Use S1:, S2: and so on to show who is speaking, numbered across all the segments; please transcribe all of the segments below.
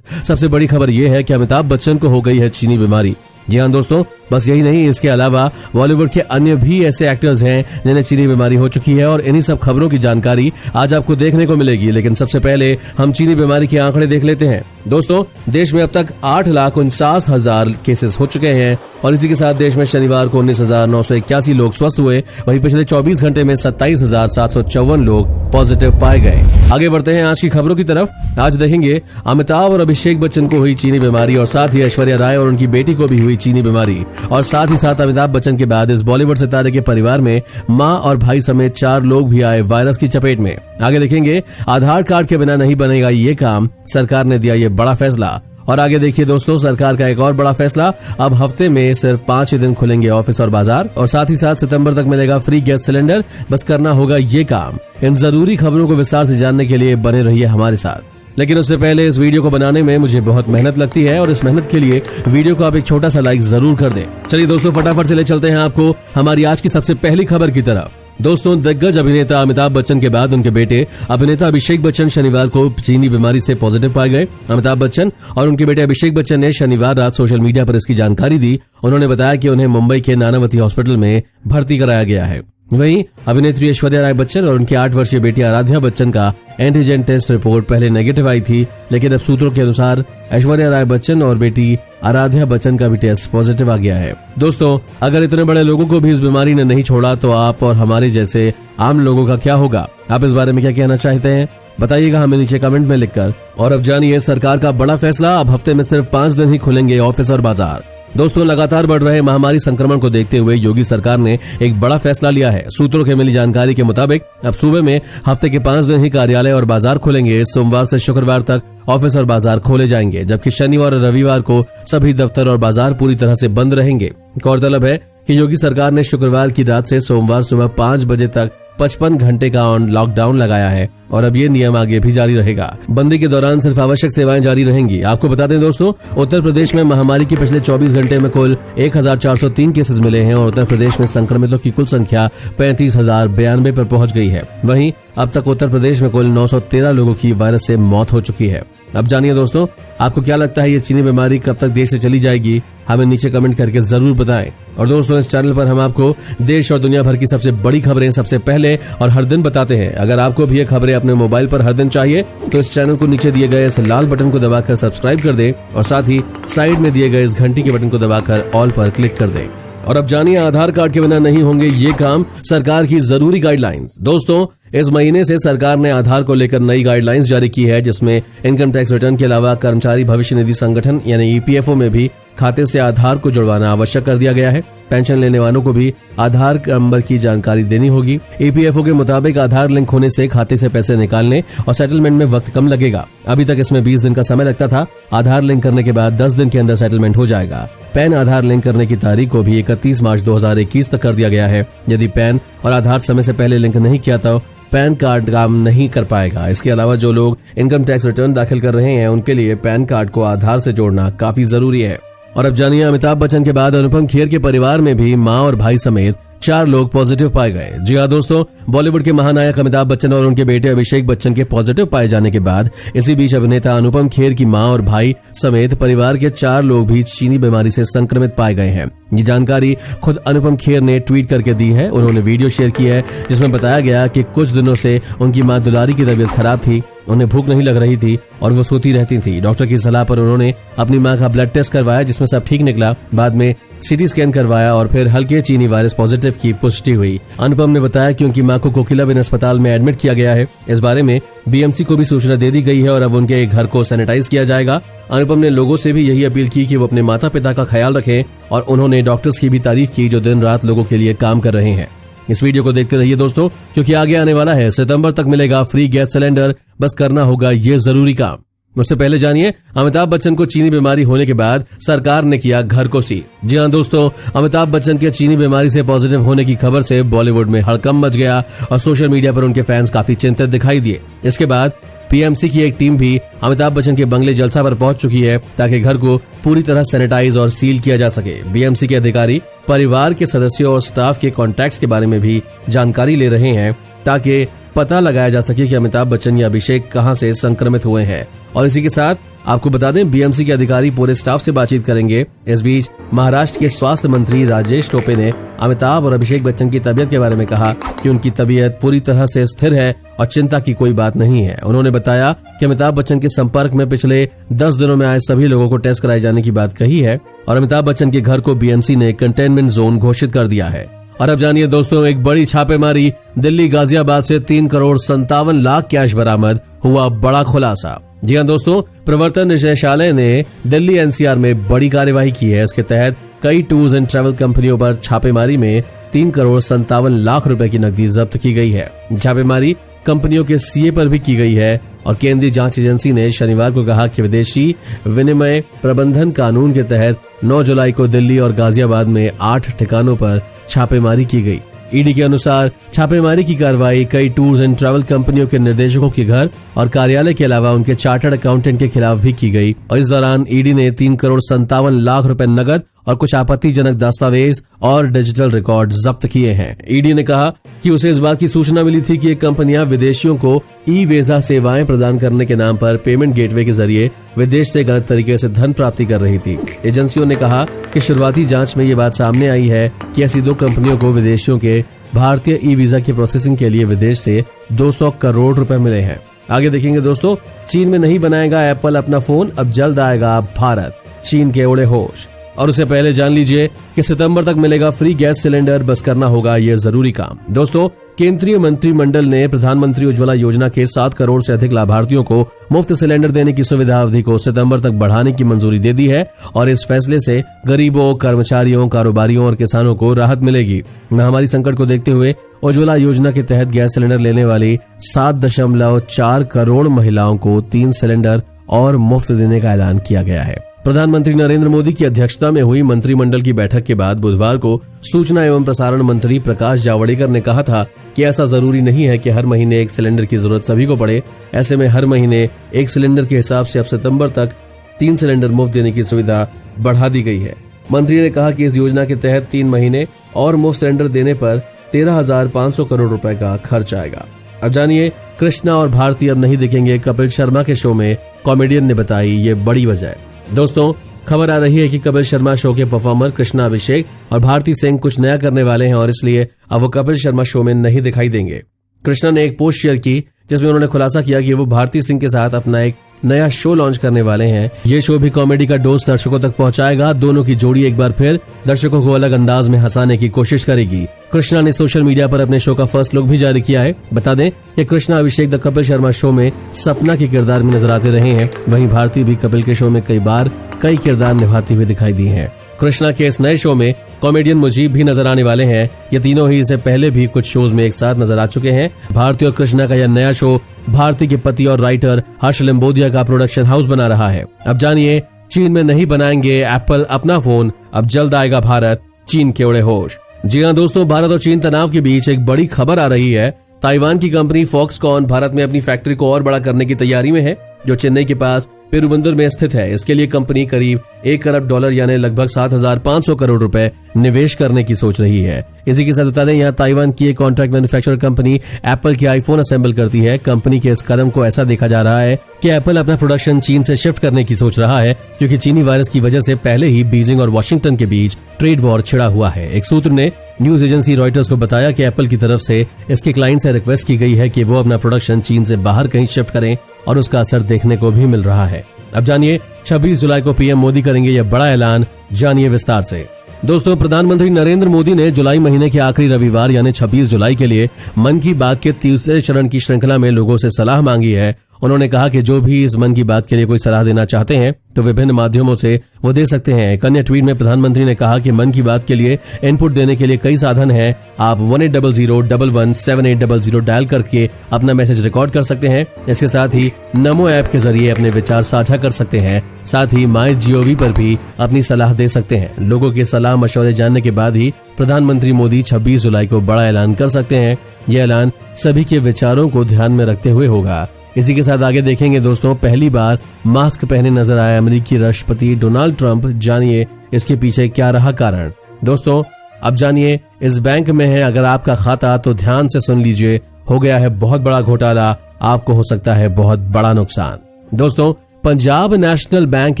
S1: सबसे बड़ी खबर यह है कि अमिताभ बच्चन को हो गई है चीनी बीमारी। जी हाँ दोस्तों, बस यही नहीं, इसके अलावा बॉलीवुड के अन्य भी ऐसे एक्टर्स हैं जिन्हें चीनी बीमारी हो चुकी है और इन्हीं सब खबरों की जानकारी आज आपको देखने को मिलेगी। लेकिन सबसे पहले हम चीनी बीमारी के आंकड़े देख लेते हैं। दोस्तों, देश में अब तक 8,49,000 केसेस हो चुके हैं और इसी के साथ देश में शनिवार को 19,981 लोग स्वस्थ हुए। वहीं पिछले 24 घंटे में 27,754 लोग पॉजिटिव पाए गए। आगे बढ़ते हैं आज की खबरों की तरफ। आज देखेंगे अमिताभ और अभिषेक बच्चन को हुई चीनी बीमारी और साथ ही ऐश्वर्या राय और उनकी बेटी को भी हुई चीनी बीमारी। और साथ ही साथ अमिताभ बच्चन के बाद इस बॉलीवुड सितारे के परिवार में मां और भाई समेत 4 लोग भी आए वायरस की चपेट में। आगे देखेंगे आधार कार्ड के बिना नहीं बनेगा ये काम, सरकार ने दिया ये बड़ा फैसला। और आगे देखिए दोस्तों, सरकार का एक और बड़ा फैसला, अब हफ्ते में सिर्फ 5 ही दिन खुलेंगे ऑफिस और बाजार। और साथ ही साथ सितंबर तक मिलेगा फ्री गैस सिलेंडर, बस करना होगा ये काम। इन जरूरी खबरों को विस्तार से जानने के लिए बने रहिए हमारे साथ। लेकिन उससे पहले इस वीडियो को बनाने में मुझे बहुत मेहनत लगती है और इस मेहनत के लिए वीडियो को आप एक छोटा सा लाइक जरूर कर दें। चलिए दोस्तों, फटाफट से ले चलते हैं आपको हमारी आज की सबसे पहली खबर की तरफ। दोस्तों, दिग्गज अभिनेता अमिताभ बच्चन के बाद उनके बेटे अभिनेता अभिषेक बच्चन शनिवार को चीनी बीमारी से पॉजिटिव पाए गए। अमिताभ बच्चन और उनके बेटे अभिषेक बच्चन ने शनिवार रात सोशल मीडिया पर इसकी जानकारी दी। उन्होंने बताया कि उन्हें मुंबई के नानावती हॉस्पिटल में भर्ती कराया गया है। वहीं अभिनेत्री ऐश्वर्या राय बच्चन और उनकी 8 वर्षीय बेटी आराध्या बच्चन का एंटीजन टेस्ट रिपोर्ट पहले नेगेटिव आई थी, लेकिन अब सूत्रों के अनुसार ऐश्वर्या राय बच्चन और बेटी आराध्या बच्चन का भी टेस्ट पॉजिटिव आ गया है। दोस्तों, अगर इतने बड़े लोगों को भी इस बीमारी ने नहीं छोड़ा तो आप और हमारे जैसे आम लोगों का क्या होगा? आप इस बारे में क्या कहना चाहते हैं? बताइएगा हमें नीचे कमेंट में लिखकर। और अब जानिए सरकार का बड़ा फैसला, अब हफ्ते में सिर्फ 5 दिन ही खुलेंगे ऑफिस और बाजार। दोस्तों, लगातार बढ़ रहे महामारी संक्रमण को देखते हुए योगी सरकार ने एक बड़ा फैसला लिया है। सूत्रों के मिली जानकारी के मुताबिक अब सूबे में हफ्ते के 5 दिन ही कार्यालय और बाजार खुलेंगे। सोमवार से शुक्रवार तक ऑफिस और बाजार खोले जाएंगे, जबकि शनिवार और रविवार को सभी दफ्तर और बाजार पूरी तरह से बंद रहेंगे। गौरतलब है कि योगी सरकार ने शुक्रवार की रात से सोमवार सुबह 5 बजे तक 55 घंटे का लॉकडाउन लगाया है और अब ये नियम आगे भी जारी रहेगा। बंदी के दौरान सिर्फ आवश्यक सेवाएं जारी रहेंगी। आपको बता दें दोस्तों, उत्तर प्रदेश में महामारी के पिछले 24 घंटे में कुल 1,403 केसेस मिले हैं और उत्तर प्रदेश में संक्रमितों की कुल संख्या 35,092 पर पहुंच गई है। वहीं अब तक उत्तर प्रदेश में कुल 913 लोगों की वायरस से मौत हो चुकी है। अब जानिए दोस्तों, आपको क्या लगता है ये चीनी बीमारी कब तक देश से चली जाएगी? हमें नीचे कमेंट करके जरूर बताएं। और दोस्तों, इस चैनल पर हम आपको देश और दुनिया भर की सबसे बड़ी खबरें सबसे पहले और हर दिन बताते हैं। अगर आपको भी ये खबरें अपने मोबाइल पर हर दिन चाहिए तो इस चैनल को नीचे दिए गए इस लाल बटन को दबाकर सब्सक्राइब कर दें और साथ ही साइड में दिए गए इस घंटी के बटन को दबाकर ऑल पर क्लिक कर दें। और अब जानिए आधार कार्ड के बिना नहीं होंगे ये काम, सरकार की जरूरी गाइडलाइंस। दोस्तों, इस महीने से सरकार ने आधार को लेकर नई गाइडलाइंस जारी की है, जिसमें इनकम टैक्स रिटर्न के अलावा कर्मचारी भविष्य निधि संगठन यानी ईपीएफओ में भी खाते से आधार को जुड़वाना आवश्यक कर दिया गया है। पेंशन लेने वालों को भी आधार नंबर की जानकारी देनी होगी। ईपीएफओ के मुताबिक आधार लिंक होने से खाते से पैसे निकालने और सेटलमेंट में वक्त कम लगेगा। अभी तक इसमें 20 दिन का समय लगता था। आधार लिंक करने के बाद 10 दिन के अंदर सेटलमेंट हो जाएगा। पैन आधार लिंक करने की तारीख को भी 31 मार्च 2021 तक कर दिया गया है। यदि पैन और आधार समय से पहले लिंक नहीं किया तो पैन कार्ड काम नहीं कर पाएगा। इसके अलावा जो लोग इनकम टैक्स रिटर्न दाखिल कर रहे हैं उनके लिए पैन कार्ड को आधार से जोड़ना काफी जरूरी है। और अब जानिए अमिताभ बच्चन के बाद अनुपम खेर के परिवार में भी मां और भाई समेत 4 लोग पॉजिटिव पाए गए। जी हाँ दोस्तों, बॉलीवुड के महानायक अमिताभ बच्चन और उनके बेटे अभिषेक बच्चन के पॉजिटिव पाए जाने के बाद इसी बीच अभिनेता अनुपम खेर की मां और भाई समेत परिवार के 4 लोग भी चीनी बीमारी से संक्रमित पाए गए हैं। ये जानकारी खुद अनुपम खेर ने ट्वीट करके दी है। उन्होंने वीडियो शेयर की है जिसमें बताया गया कि कुछ दिनों से उनकी मां दुलारी की तबीयत खराब थी, उन्हें भूख नहीं लग रही थी और वो सोती रहती थी। डॉक्टर की सलाह पर उन्होंने अपनी मां का ब्लड टेस्ट करवाया जिसमें सब ठीक निकला। बाद में सीटी स्कैन करवाया और फिर हल्के चीनी वायरस पॉजिटिव की पुष्टि हुई। अनुपम ने बताया कि उनकी मां को कोकिलाबेन अस्पताल में एडमिट किया गया है। इस बारे में बीएमसी को भी सूचना दे दी गई है और अब उनके घर को सैनिटाइज किया जाएगा। अनुपम ने लोगों से भी यही अपील की कि वो अपने माता पिता का ख्याल रखें और उन्होंने डॉक्टर्स की भी तारीफ की जो दिन रात लोगों के लिए काम कर रहे हैं। इस वीडियो को देखते रहिए दोस्तों, क्योंकि आगे आने वाला है सितंबर तक मिलेगा फ्री गैस सिलेंडर, बस करना होगा ये जरूरी काम। उससे पहले जानिए अमिताभ बच्चन को चीनी बीमारी होने के बाद सरकार ने किया घर को सील। जी हां दोस्तों, अमिताभ बच्चन के चीनी बीमारी से पॉजिटिव होने की खबर से बॉलीवुड में हड़कंप मच गया और सोशल मीडिया पर उनके फैंस काफी चिंतित दिखाई दिए। इसके बाद पीएमसी की एक टीम भी अमिताभ बच्चन के बंगले जलसा पर पहुंच चुकी है ताकि घर को पूरी तरह सैनिटाइज और सील किया जा सके। बीएमसी के अधिकारी परिवार के सदस्यों और स्टाफ के कॉन्टैक्ट्स के बारे में भी जानकारी ले रहे हैं ताकि पता लगाया जा सके कि अमिताभ बच्चन या अभिषेक कहां से संक्रमित हुए हैं। और इसी के साथ आपको बता दें, बीएमसी के अधिकारी पूरे स्टाफ से बातचीत करेंगे। इस बीच महाराष्ट्र के स्वास्थ्य मंत्री राजेश टोपे ने अमिताभ और अभिषेक बच्चन की तबीयत के बारे में कहा कि उनकी तबीयत पूरी तरह से स्थिर है और चिंता की कोई बात नहीं है। उन्होंने बताया कि अमिताभ बच्चन के संपर्क में पिछले 10 दिनों में आए सभी लोगों को टेस्ट कराए जाने की बात कही है और अमिताभ बच्चन के घर को बीएमसी ने कंटेनमेंट जोन घोषित कर दिया है। और अब जानिए दोस्तों, एक बड़ी छापेमारी, दिल्ली गाजियाबाद से 3 करोड़ 57 लाख कैश बरामद, हुआ बड़ा खुलासा। जी हां दोस्तों, प्रवर्तन निदेशालय ने दिल्ली एनसीआर में बड़ी कार्यवाही की है। इसके तहत कई टूर्स एंड ट्रैवल कंपनियों पर छापेमारी में 3 करोड़ 57 लाख रुपए की नकदी जब्त की गई है। छापेमारी कंपनियों के सीए पर भी की गई है और केंद्रीय जांच एजेंसी ने शनिवार को कहा कि विदेशी विनिमय प्रबंधन कानून के तहत 9 जुलाई को दिल्ली और गाजियाबाद में 8 ठिकानों पर छापेमारी की गई। ईडी के अनुसार छापेमारी की कार्रवाई कई टूर्स एंड ट्रैवल कंपनियों के निर्देशकों के घर और कार्यालय के अलावा उनके चार्टर्ड अकाउंटेंट के खिलाफ भी की गई और इस दौरान ईडी ने 3 करोड़ 57 लाख रुपए नकद और कुछ आपत्तिजनक दस्तावेज और डिजिटल रिकॉर्ड जब्त किए हैं। ईडी ने कहा कि उसे इस बात की सूचना मिली थी कि ये कंपनियां विदेशियों को ई वीजा सेवाएं प्रदान करने के नाम पर पेमेंट गेटवे के जरिए विदेश से गलत तरीके से धन प्राप्ति कर रही थी। एजेंसियों ने कहा कि शुरुआती जांच में ये बात सामने आई है कि ऐसी 2 कंपनियों को विदेशियों के भारतीय ई वीजा की प्रोसेसिंग के लिए विदेश से 200 करोड़ रुपए मिले हैं। आगे देखेंगे दोस्तों, चीन में नहीं बनाएगा एप्पल अपना फोन, अब जल्द आएगा भारत, चीन के उड़े होश। और उससे पहले जान लीजिए कि सितंबर तक मिलेगा फ्री गैस सिलेंडर, बस करना होगा ये जरूरी काम। दोस्तों, केंद्रीय मंत्रिमंडल ने प्रधानमंत्री उज्ज्वला योजना के 7 करोड़ से अधिक लाभार्थियों को मुफ्त सिलेंडर देने की सुविधा अवधि को सितंबर तक बढ़ाने की मंजूरी दे दी है और इस फैसले से गरीबों, कर्मचारियों, कारोबारियों और किसानों को राहत मिलेगी। महामारी संकट को देखते हुए उज्ज्वला योजना के तहत गैस सिलेंडर लेने वाली 7.4 करोड़ महिलाओं को 3 सिलेंडर और मुफ्त देने का ऐलान किया गया है। प्रधानमंत्री नरेंद्र मोदी की अध्यक्षता में हुई मंत्रिमंडल की बैठक के बाद बुधवार को सूचना एवं प्रसारण मंत्री प्रकाश जावड़ेकर ने कहा था कि ऐसा जरूरी नहीं है कि हर महीने एक सिलेंडर की जरूरत सभी को पड़े। ऐसे में हर महीने एक सिलेंडर के हिसाब से अब सितंबर तक 3 सिलेंडर मुफ्त देने की सुविधा बढ़ा दी गई है। मंत्री ने कहा कि इस योजना के तहत 3 महीने और मुफ्त सिलेंडर देने पर 13,500 करोड़ रुपए का खर्च आएगा। अब जानिए, कृष्णा और भारती अब नहीं दिखेंगे कपिल शर्मा के शो में, कॉमेडियन ने बताई ये बड़ी वजह। दोस्तों, खबर आ रही है कि कपिल शर्मा शो के परफॉर्मर कृष्णा अभिषेक और भारती सिंह कुछ नया करने वाले हैं और इसलिए अब वो कपिल शर्मा शो में नहीं दिखाई देंगे। कृष्णा ने एक पोस्ट शेयर की जिसमें उन्होंने खुलासा किया कि वो भारती सिंह के साथ अपना एक नया शो लॉन्च करने वाले हैं। ये शो भी कॉमेडी का डोज दर्शकों तक पहुंचाएगा। दोनों की जोड़ी एक बार फिर दर्शकों को अलग अंदाज में हंसाने की कोशिश करेगी। कृष्णा ने सोशल मीडिया पर अपने शो का फर्स्ट लुक भी जारी किया है। बता दें कि कृष्णा अभिषेक द कपिल शर्मा शो में सपना के किरदार में नजर आते रहे हैं। वहीं भारती भी कपिल के शो में कई बार कई किरदार निभाती हुई दिखाई दी हैं। कृष्णा के इस नए शो में कॉमेडियन मुजीब भी नजर आने वाले हैं। ये तीनों ही इससे पहले भी कुछ शोज में एक साथ नजर आ चुके हैं। भारती और कृष्णा का यह नया शो भारती के पति और राइटर हर्ष लिम्बोदिया का प्रोडक्शन हाउस बना रहा है। अब जानिए, चीन में नहीं बनाएंगे एप्पल अपना फोन, अब जल्द आएगा भारत, चीन के उड़े होश। जी हाँ दोस्तों, भारत और चीन तनाव के बीच एक बड़ी खबर आ रही है। ताइवान की कंपनी फॉक्सकॉन भारत में अपनी फैक्ट्री को और बड़ा करने की तैयारी में है, जो चेन्नई के पास पेरुबंदर में स्थित है। इसके लिए कंपनी करीब $1 करोड़ यानी लगभग 7,500 करोड़ रुपए निवेश करने की सोच रही है। इसी के साथ बता दें, यहाँ ताइवान की एक कॉन्ट्रैक्ट मैन्युफैक्चरर कंपनी एप्पल के आईफोन असेंबल करती है। कंपनी के इस कदम को ऐसा देखा जा रहा है कि एप्पल अपना प्रोडक्शन चीन से शिफ्ट करने की सोच रहा है, क्योंकि चीनी वायरस की वजह से पहले ही बीजिंग और वॉशिंगटन के बीच ट्रेड वॉर छिड़ा हुआ है। एक सूत्र ने न्यूज एजेंसी रॉयटर्स को बताया कि एप्पल की तरफ से इसके क्लाइंट से रिक्वेस्ट की गई है कि वो अपना प्रोडक्शन चीन से बाहर कहीं शिफ्ट करें और उसका असर देखने को भी मिल रहा है। अब जानिए, 26 जुलाई को पीएम मोदी करेंगे यह बड़ा ऐलान, जानिए विस्तार से। दोस्तों, प्रधानमंत्री नरेंद्र मोदी ने जुलाई महीने के आखिरी रविवार यानी 26 जुलाई के लिए मन की बात के तीसरे चरण की श्रृंखला में लोगों से सलाह मांगी है। उन्होंने कहा कि जो भी इस मन की बात के लिए कोई सलाह देना चाहते हैं तो विभिन्न माध्यमों से वो दे सकते हैं। एक अन्य ट्वीट में प्रधानमंत्री ने कहा कि मन की बात के लिए इनपुट देने के लिए कई साधन हैं। आप 1800-117800 डायल करके अपना मैसेज रिकॉर्ड कर सकते हैं। इसके साथ ही नमो ऐप के जरिए अपने विचार साझा कर सकते हैं। साथ ही MyGov पर भी अपनी सलाह दे सकते हैं। लोगों के सलाह मशवरे जानने के बाद ही प्रधानमंत्री मोदी 26 जुलाई को बड़ा ऐलान कर सकते हैं। यह ऐलान सभी के विचारों को ध्यान में रखते हुए होगा। इसी के साथ आगे देखेंगे दोस्तों, पहली बार मास्क पहने नजर आए अमेरिकी राष्ट्रपति डोनाल्ड ट्रंप, जानिए इसके पीछे क्या रहा कारण। दोस्तों, अब जानिए, इस बैंक में है अगर आपका खाता तो ध्यान से सुन लीजिए, हो गया है बहुत बड़ा घोटाला, आपको हो सकता है बहुत बड़ा नुकसान। दोस्तों, पंजाब नेशनल बैंक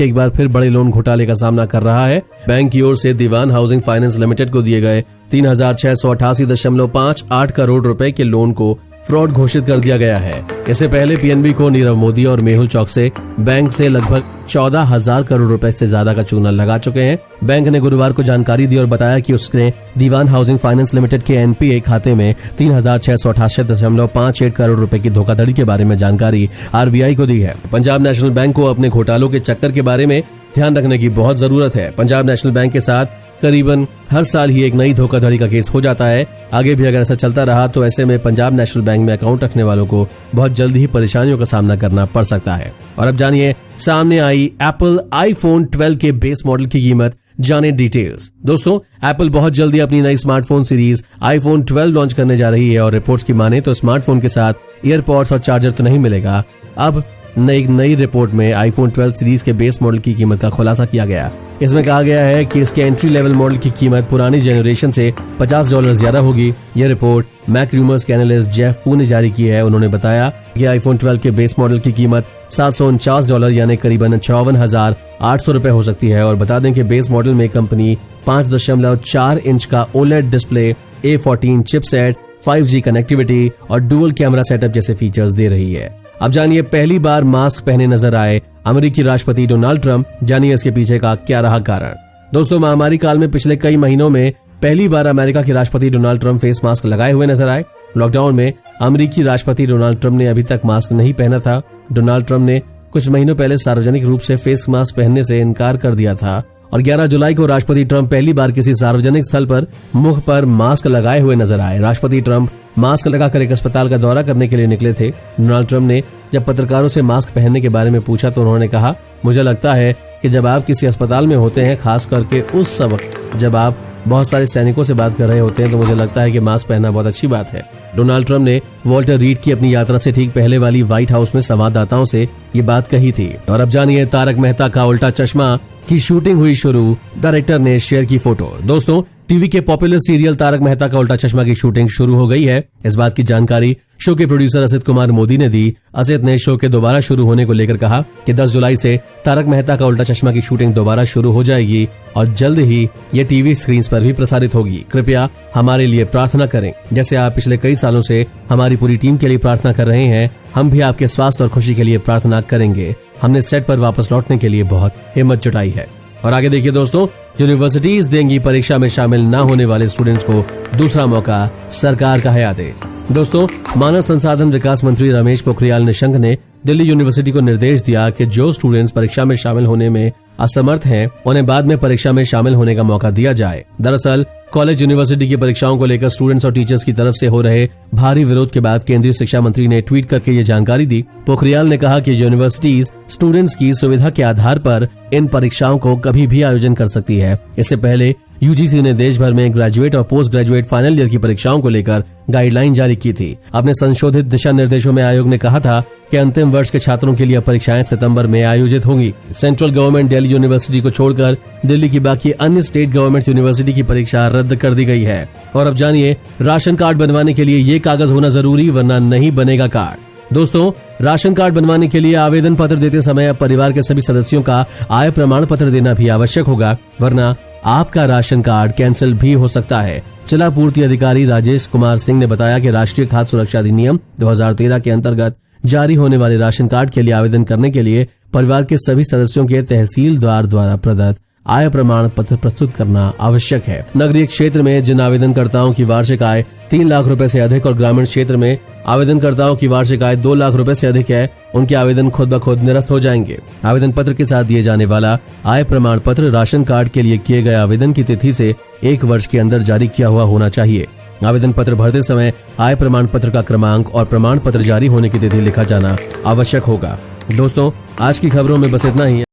S1: एक बार फिर बड़े लोन घोटाले का सामना कर रहा है। बैंक की ओर से दीवान हाउसिंग फाइनेंस लिमिटेड को दिए गए 3688.58 करोड़ रुपए के लोन को फ्रॉड घोषित कर दिया गया है। इससे पहले पीएनबी को नीरव मोदी और मेहुल चौकसी बैंक से लगभग 14,000 करोड़ रुपए से ज्यादा का चूना लगा चुके हैं। बैंक ने गुरुवार को जानकारी दी और बताया कि उसने दीवान हाउसिंग फाइनेंस लिमिटेड के एनपीए खाते में 3688.58 करोड़ रुपए की धोखाधड़ी के बारे में जानकारी आरबीआई को दी है। पंजाब नेशनल बैंक को अपने घोटालों के चक्कर के बारे में ध्यान रखने की बहुत जरूरत है। पंजाब नेशनल बैंक के साथ करीबन हर साल ही एक नई धोखाधड़ी का केस हो जाता है। आगे भी अगर ऐसा चलता रहा तो ऐसे में पंजाब नेशनल बैंक में अकाउंट रखने वालों को बहुत जल्द ही परेशानियों का सामना करना पड़ सकता है। और अब जानिए सामने आई एप्पल आईफोन 12 के बेस मॉडल की कीमत, जाने डिटेल्स। दोस्तों, एप्पल बहुत जल्दी अपनी नई स्मार्टफोन सीरीज आईफोन 12 लॉन्च करने जा रही है और रिपोर्ट्स की माने तो स्मार्टफोन के साथ ईयरपॉड्स और चार्जर तो नहीं मिलेगा। अब नई रिपोर्ट में आईफोन 12 सीरीज के बेस मॉडल की कीमत का खुलासा किया गया। इसमें कहा गया है कि इसके एंट्री लेवल मॉडल की कीमत पुरानी जनरेशन से $50 ज्यादा होगी। यह रिपोर्ट मैक रूमर्स के एनालिस्ट जेफ पू ने जारी की है। उन्होंने बताया कि आईफोन 12 के बेस मॉडल की कीमत $749 यानी करीबन 54,800 रुपए हो सकती है। और बता दें कि बेस मॉडल में कंपनी 5.4 इंच का OLED display, A14 chipset, 5G connectivity और डुअल कैमरा सेटअप जैसे फीचर्स दे रही है। अब जानिए पहली बार मास्क पहने नजर आए अमेरिकी राष्ट्रपति डोनाल्ड ट्रंप, जानिए इसके पीछे का क्या रहा कारण। दोस्तों, महामारी काल में पिछले कई महीनों में पहली बार अमेरिका के राष्ट्रपति डोनाल्ड ट्रंप फेस मास्क लगाए हुए नजर आए। लॉकडाउन में अमेरिकी राष्ट्रपति डोनाल्ड ट्रंप ने अभी तक मास्क नहीं पहना था। डोनाल्ड ट्रंप ने कुछ महीनों पहले सार्वजनिक रूप से फेस मास्क पहनने से इनकार कर दिया था और 11 जुलाई को राष्ट्रपति ट्रंप पहली बार किसी सार्वजनिक स्थल पर मुख पर मास्क लगाए हुए नजर आए। राष्ट्रपति ट्रंप मास्क लगाकर एक अस्पताल का दौरा करने के लिए निकले थे। डोनाल्ड ट्रंप ने जब पत्रकारों से मास्क पहनने के बारे में पूछा तो उन्होंने कहा, मुझे लगता है कि जब आप किसी अस्पताल में होते हैं, खास करके उस वक्त जब आप बहुत सारे सैनिकों से बात कर रहे होते हैं, तो मुझे लगता है कि मास्क पहनना बहुत अच्छी बात है। डोनाल्ड ट्रंप ने वॉल्टर रीड की अपनी यात्रा से ठीक पहले वाली व्हाइट हाउस में संवाददाताओं से ये बात कही थी। और अब जानिए तारक मेहता का उल्टा चश्मा की शूटिंग हुई शुरू, डायरेक्टर ने शेयर की फोटो। दोस्तों, टीवी के पॉपुलर सीरियल तारक मेहता का उल्टा चश्मा की शूटिंग शुरू हो गई है। इस बात की जानकारी शो के प्रोड्यूसर असित कुमार मोदी ने दी। असित ने शो के दोबारा शुरू होने को लेकर कहा कि 10 जुलाई से तारक मेहता का उल्टा चश्मा की शूटिंग दोबारा शुरू हो जाएगी और जल्द ही ये टीवी स्क्रीन पर भी प्रसारित होगी। कृपया हमारे लिए प्रार्थना करें, जैसे आप पिछले कई सालों से हमारी पूरी टीम के लिए प्रार्थना कर रहे हैं। हम भी आपके स्वास्थ्य और खुशी के लिए प्रार्थना करेंगे। हमने सेट पर वापस लौटने के लिए बहुत हिम्मत जुटाई है। और आगे देखिए दोस्तों, यूनिवर्सिटीज देंगी परीक्षा में शामिल न होने वाले स्टूडेंट्स को दूसरा मौका, सरकार का है आदेश। दोस्तों, मानव संसाधन विकास मंत्री रमेश पोखरियाल निशंक ने दिल्ली यूनिवर्सिटी को निर्देश दिया कि जो स्टूडेंट्स परीक्षा में शामिल होने में असमर्थ हैं, उन्हें बाद में परीक्षा में शामिल होने का मौका दिया जाए। दरअसल कॉलेज यूनिवर्सिटी की परीक्षाओं को लेकर स्टूडेंट्स और टीचर्स की तरफ से हो रहे भारी विरोध के बाद केंद्रीय शिक्षा मंत्री ने ट्वीट करके ये जानकारी दी। पोखरियाल ने कहा कि यूनिवर्सिटीज स्टूडेंट्स की सुविधा के आधार पर इन परीक्षाओं को कभी भी आयोजन कर सकती है। इससे पहले यूजीसी ने देश भर में ग्रेजुएट और पोस्ट ग्रेजुएट फाइनल ईयर की परीक्षाओं को लेकर गाइडलाइन जारी की थी। अपने संशोधित दिशा निर्देशों में आयोग ने कहा था कि अंतिम वर्ष के छात्रों के लिए परीक्षाएं सितंबर में आयोजित होंगी। सेंट्रल गवर्नमेंट दिल्ली यूनिवर्सिटी को छोड़कर दिल्ली की बाकी अन्य स्टेट गवर्नमेंट यूनिवर्सिटी की परीक्षा रद्द कर दी गई है। और अब जानिए, राशन कार्ड बनवाने के लिए ये कागज होना जरूरी, वरना नहीं बनेगा कार्ड। दोस्तों, राशन कार्ड बनवाने के लिए आवेदन पत्र देते समय अब परिवार के सभी सदस्यों का आय प्रमाण पत्र देना भी आवश्यक होगा, वरना आपका राशन कार्ड कैंसिल भी हो सकता है। जिला पूर्ति अधिकारी राजेश कुमार सिंह ने बताया कि राष्ट्रीय खाद्य सुरक्षा अधिनियम 2013 के अंतर्गत जारी होने वाले राशन कार्ड के लिए आवेदन करने के लिए परिवार के सभी सदस्यों के तहसीलदार द्वारा प्रदत्त आय प्रमाण पत्र प्रस्तुत करना आवश्यक है। नगरीय क्षेत्र में जिन आवेदनकर्ताओं की वार्षिक आय 3 लाख रुपए से अधिक और ग्रामीण क्षेत्र में आवेदनकर्ताओं की वार्षिक आय 2 लाख रुपए से अधिक है, उनके आवेदन खुद ब खुद निरस्त हो जाएंगे। आवेदन पत्र के साथ दिए जाने वाला आय प्रमाण पत्र राशन कार्ड के लिए किए गए आवेदन की तिथि से 1 वर्ष के अंदर जारी किया हुआ होना चाहिए। आवेदन पत्र भरते समय आय प्रमाण पत्र का क्रमांक और प्रमाण पत्र जारी होने की तिथि लिखा जाना आवश्यक होगा। दोस्तों, आज की खबरों में बस इतना ही।